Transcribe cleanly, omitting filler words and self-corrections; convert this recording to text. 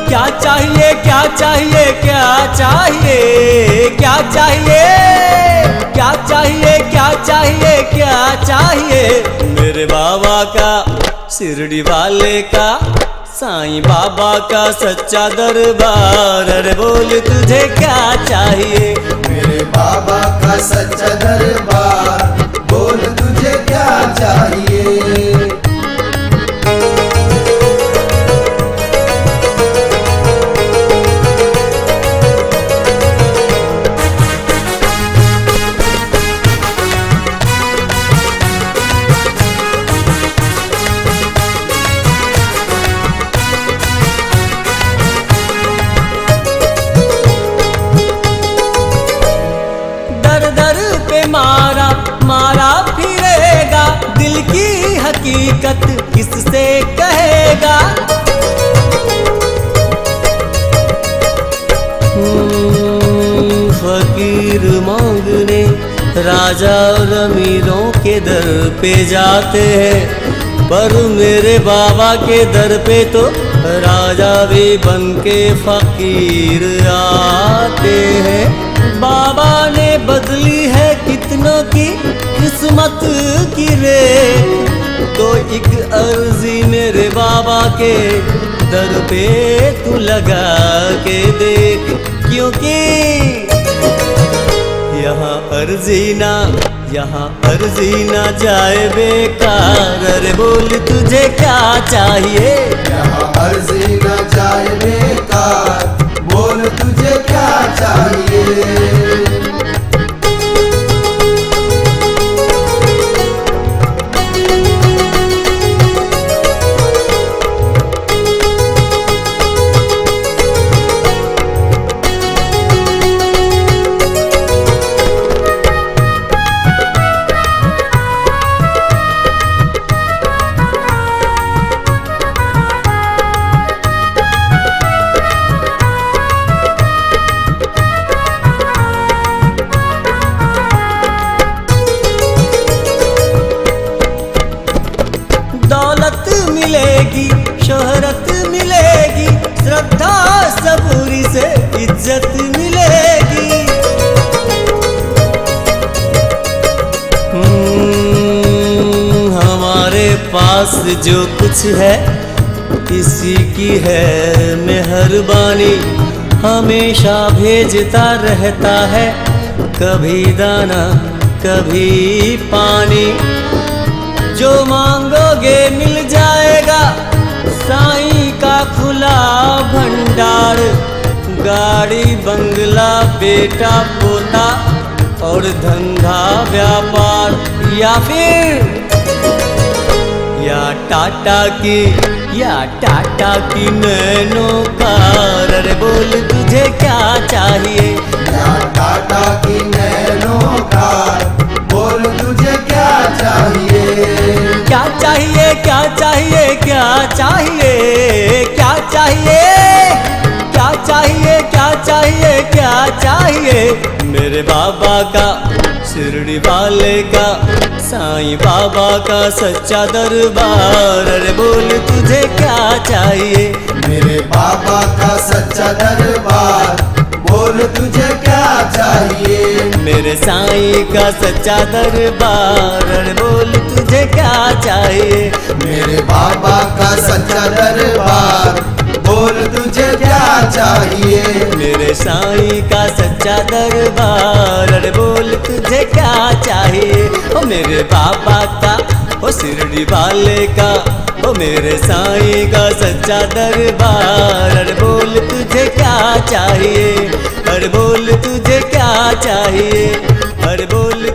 क्या चाहिए क्या चाहिए क्या चाहिए क्या चाहिए क्या चाहिए क्या चाहिए क्या चाहिए मेरे बाबा का शिरडी वाले का साईं बाबा का सच्चा दरबार। अरे बोल तुझे क्या चाहिए मेरे बाबा का सच्चा दरबार, बोल तुझे क्या चाहिए। मारा मारा फिरेगा, दिल की हकीकत किससे कहेगा। फकीर मांगने राजा और अमीरों के दर पे जाते हैं, पर मेरे बाबा के दर पे तो राजा भी बन के फकीर आते हैं। बाबा ने बदली है कितनों की किस्मत की रे, तो एक अर्जी मेरे बाबा के दर पे तू लगा के देख, क्योंकि यहाँ अर्जी ना जाए बेकार। अरे बोल तुझे क्या चाहिए, यहाँ अर्जी ना जाए बेकार, बोल तुझे क्या चाहिए। दौलत मिलेगी, शोहरत मिलेगी, श्रद्धा सबूरी से इज्जत मिलेगी। हमारे पास जो कुछ है इसी की है मेहरबानी, हमेशा भेजता रहता है, कभी दाना कभी पानी। जो मांगोगे मिल जाएगा, साईं का खुला भंडार, गाड़ी बंगला बेटा पोता और धंधा व्यापार, या टाटा की नैनो कार। अरे बोल तुझे क्या चाहिए, या टाटा की नैनो कार, बोल तुझे क्या चाहिए। क्या चाहिए क्या चाहिए क्या चाहिए क्या चाहिए क्या चाहिए क्या चाहिए क्या चाहिए मेरे बाबा का शिरडी वाले का साईं बाबा का सच्चा दरबार। अरे बोल तुझे क्या चाहिए, मेरे बाबा का सच्चा दरबार, बोल तुझे क्या चाहिए। मेरे साईं का सच्चा दरबार। अरे बोल तुझे क्या चाहिए, मेरे बाबा का सच्चा दरबार, बोल तुझे क्या चाहिए। मेरे साईं का सच्चा दरबार। अरे बोल तुझे क्या चाहिए, ओ मेरे बाबा का, ओ शिरडी वाले का, ओ मेरे साईं का सच्चा दरबार। अरे बोल तुझे क्या चाहिए, अरे बोल तुझे क्या चाहिए, अरे बोल